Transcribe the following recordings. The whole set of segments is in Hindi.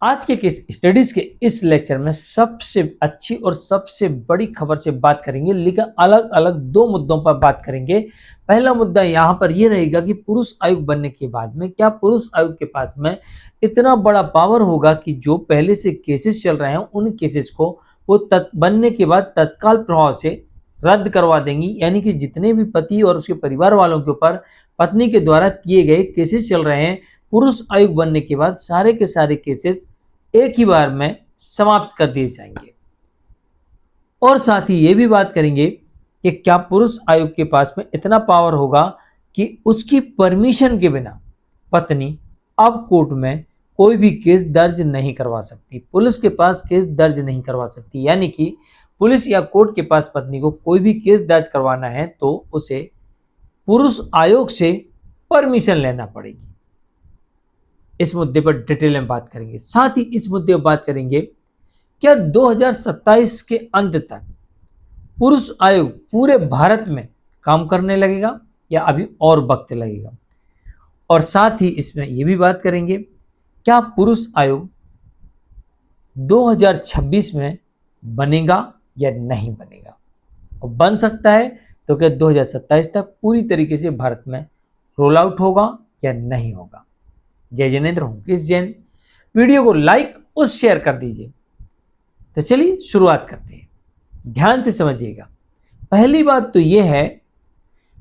आज के केस स्टडीज के इस लेक्चर में सबसे अच्छी और सबसे बड़ी खबर से बात करेंगे, लेकिन अलग अलग दो मुद्दों पर बात करेंगे। पहला मुद्दा यहाँ पर यह रहेगा कि पुरुष आयुक्त बनने के बाद में क्या पुरुष आयुक्त के पास में इतना बड़ा पावर होगा कि जो पहले से केसेस चल रहे हैं उन केसेस को वो बनने के बाद तत्काल प्रभाव से रद्द करवा देंगी। यानी कि जितने भी पति और उसके परिवार वालों के ऊपर पत्नी के द्वारा किए गए केसेस चल रहे हैं, पुरुष आयुक्त बनने के बाद सारे के सारे केसेस एक ही बार में समाप्त कर दिए जाएंगे। और साथ ही ये भी बात करेंगे कि क्या पुरुष आयुक्त के पास में इतना पावर होगा कि उसकी परमिशन के बिना पत्नी अब कोर्ट में कोई भी केस दर्ज नहीं करवा सकती, पुलिस के पास केस दर्ज नहीं करवा सकती। यानी कि पुलिस या कोर्ट के पास पत्नी को कोई भी केस दर्ज करवाना है तो उसे पुरुष आयोग से परमिशन लेना पड़ेगी। इस मुद्दे पर डिटेल में बात करेंगे। साथ ही इस मुद्दे पर बात करेंगे क्या 2027 के अंत तक पुरुष आयोग पूरे भारत में काम करने लगेगा या अभी और वक्त लगेगा। और साथ ही इसमें यह भी बात करेंगे क्या पुरुष आयोग 2026 में बनेगा या नहीं बनेगा, और बन सकता है तो क्या 2027 तक पूरी तरीके से भारत में रोल आउट होगा या नहीं होगा। जय जिनेंद्र हूं किस जैन। वीडियो को लाइक और शेयर कर दीजिए। तो चलिए शुरुआत करते हैं, ध्यान से समझिएगा। पहली बात तो यह है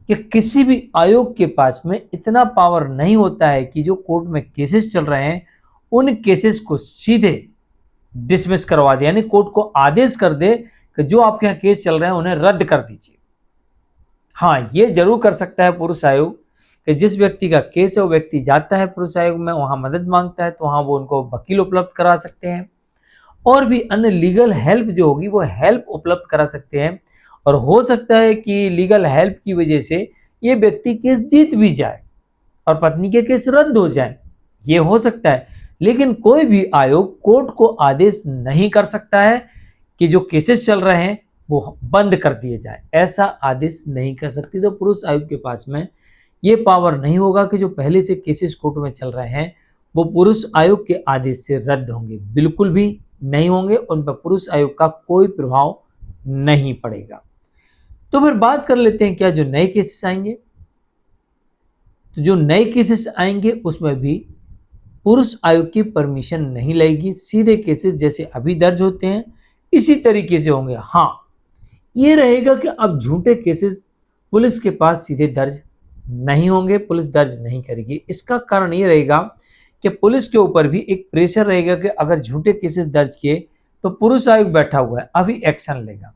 कि किसी भी आयोग के पास में इतना पावर नहीं होता है कि जो कोर्ट में केसेस चल रहे हैं उन केसेस को सीधे डिसमिस करवा दे, यानी कोर्ट को आदेश कर दे कि जो आपके यहाँ केस चल रहे हैं उन्हें रद्द कर दीजिए। हाँ, यह जरूर कर सकता है पुरुष आयोग कि जिस व्यक्ति का केस है वो व्यक्ति जाता है पुरुष आयोग में, वहां मदद मांगता है तो वहां वो उनको वकील उपलब्ध करा सकते हैं और भी अन्य लीगल हेल्प जो होगी वो हेल्प उपलब्ध करा सकते हैं। और हो सकता है कि लीगल हेल्प की वजह से ये व्यक्ति केस जीत भी जाए और पत्नी के केस रद्द हो जाए, ये हो सकता है। लेकिन कोई भी आयोग कोर्ट को आदेश नहीं कर सकता है कि जो केसेस चल रहे हैं वो बंद कर दिए जाए, ऐसा आदेश नहीं कर सकती। तो पुरुष आयोग के पास में ये पावर नहीं होगा कि जो पहले से केसेस कोर्ट में चल रहे हैं वो पुरुष आयोग के आदेश से रद्द होंगे, बिल्कुल भी नहीं होंगे, उन पर पुरुष आयोग का कोई प्रभाव नहीं पड़ेगा। तो फिर बात कर लेते हैं क्या जो नए केसेस आएंगे। तो जो नए केसेस आएंगे उसमें भी पुरुष आयोग की परमिशन नहीं लगेगी, सीधे केसेस जैसे अभी दर्ज होते हैं इसी तरीके से होंगे। हाँ, ये रहेगा कि अब झूठे केसेस पुलिस के पास सीधे दर्ज नहीं होंगे, पुलिस दर्ज नहीं करेगी। इसका कारण ये रहेगा कि पुलिस के ऊपर भी एक प्रेशर रहेगा कि अगर झूठे केसेस दर्ज किए तो पुरुष आयोग बैठा हुआ है अभी एक्शन लेगा,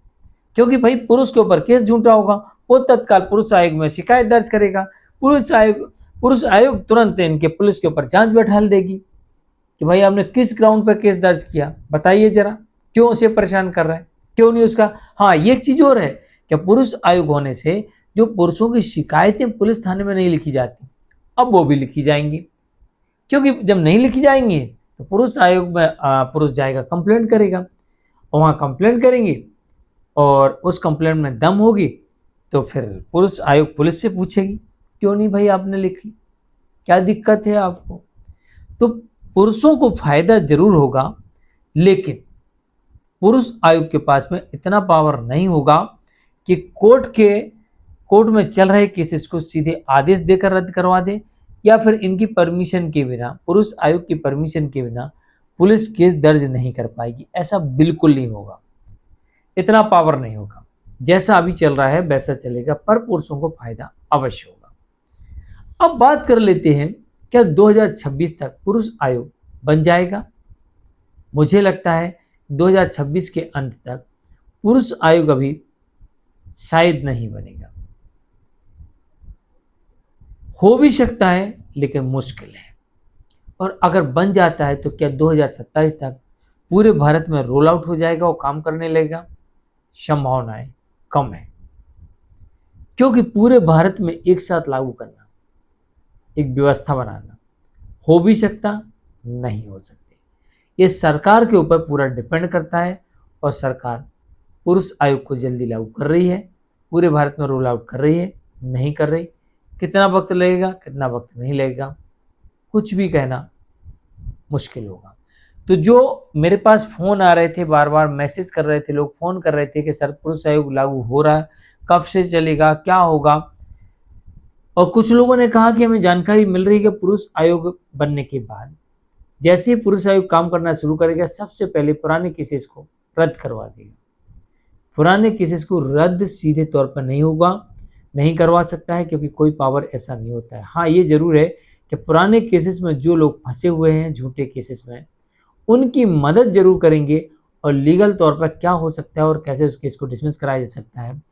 क्योंकि भाई पुरुष के ऊपर केस झूठा होगा, वो तत्काल पुरुष आयोग में शिकायत दर्ज करेगा। पुरुष आयोग तुरंत इनके पुलिस के ऊपर जांच बैठा देगी कि भाई आपने किस ग्राउंड पर केस दर्ज किया, बताइए जरा, क्यों उसे परेशान कर रहे हैं, क्यों नहीं उसका। हाँ, ये एक चीज और है कि पुरुष आयोग होने से जो पुरुषों की शिकायतें पुलिस थाने में नहीं लिखी जाती अब वो भी लिखी जाएंगी, क्योंकि जब नहीं लिखी जाएंगी तो पुरुष आयोग में पुरुष जाएगा कंप्लेंट करेगा और वहाँ कंप्लेंट करेंगे और उस कंप्लेंट में दम होगी तो फिर पुरुष आयोग पुलिस से पूछेगी क्यों नहीं भाई आपने लिखी, क्या दिक्कत है आपको। तो पुरुषों को फायदा जरूर होगा, लेकिन पुरुष आयोग के पास में इतना पावर नहीं होगा कि कोर्ट में चल रहे केसेस को सीधे आदेश देकर रद्द करवा दे या फिर इनकी परमिशन के बिना, पुरुष आयोग की परमिशन के बिना पुलिस केस दर्ज नहीं कर पाएगी। ऐसा बिल्कुल नहीं होगा, इतना पावर नहीं होगा। जैसा अभी चल रहा है वैसा चलेगा, पर पुरुषों को फायदा अवश्य होगा। अब बात कर लेते हैं क्या 2026 तक पुरुष आयोग बन जाएगा। मुझे लगता है 2026 के अंत तक पुरुष आयोग अभी शायद नहीं बनेगा, हो भी सकता है लेकिन मुश्किल है। और अगर बन जाता है तो क्या 2027 तक पूरे भारत में रोल आउट हो जाएगा और काम करने लगेगा, संभावनाएं कम है, क्योंकि पूरे भारत में एक साथ लागू करना, एक व्यवस्था बनाना हो भी सकता, नहीं हो सकती। ये सरकार के ऊपर पूरा डिपेंड करता है और सरकार पुरुष आयोग को जल्दी लागू कर रही है, पूरे भारत में रोल आउट कर रही है, नहीं कर रही, कितना वक्त लगेगा कितना वक्त नहीं लगेगा कुछ भी कहना मुश्किल होगा। तो जो मेरे पास फ़ोन आ रहे थे, बार-बार मैसेज कर रहे थे, लोग फ़ोन कर रहे थे कि सर पुरुष आयोग लागू हो रहा है, कब से चलेगा, क्या होगा? और कुछ लोगों ने कहा कि हमें जानकारी मिल रही है कि पुरुष आयोग बनने के बाद जैसे ही पुरुष आयोग काम करना शुरू करेगा, सबसे पहले पुराने केसेस को रद्द करवा देगा। पुराने केसेस को रद्द सीधे तौर पर नहीं होगा, नहीं करवा सकता है, क्योंकि कोई पावर ऐसा नहीं होता है। हाँ, ये ज़रूर है कि पुराने केसेस में जो लोग फँसे हुए हैं झूठे केसेस में, उनकी मदद ज़रूर करेंगे और लीगल तौर पर क्या हो सकता है और कैसे उस केस को डिसमिस कराया जा सकता है,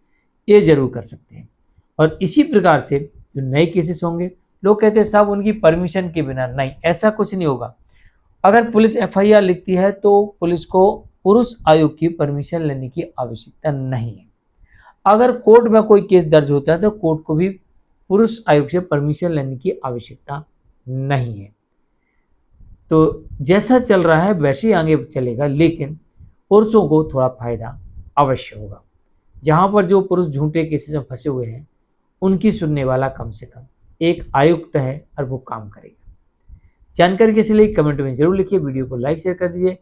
ये ज़रूर कर सकते हैं। और इसी प्रकार से जो नए केसेस होंगे, लोग कहते हैं साहब उनकी परमिशन के बिना, नहीं, ऐसा कुछ नहीं होगा। अगर पुलिस एफआईआर लिखती है तो पुलिस को पुरुष आयोग की परमिशन लेने की आवश्यकता नहीं है। अगर कोर्ट में कोई केस दर्ज होता है तो कोर्ट को भी पुरुष आयोग से परमिशन लेने की आवश्यकता नहीं है। तो जैसा चल रहा है वैसे ही आगे चलेगा, लेकिन पुरुषों को थोड़ा फायदा अवश्य होगा। जहां पर जो पुरुष झूठे केसेस में फंसे हुए हैं, उनकी सुनने वाला कम से कम एक आयुक्त है और वो काम करेगा। जानकारी कैसी लगी कमेंट में जरूर लिखिए, वीडियो को लाइक शेयर कर दीजिए।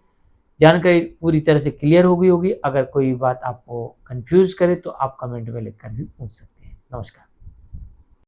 जानकारी पूरी तरह से क्लियर हो गई होगी। अगर कोई बात आपको कंफ्यूज करे तो आप कमेंट में लिखकर भी पूछ सकते हैं। नमस्कार।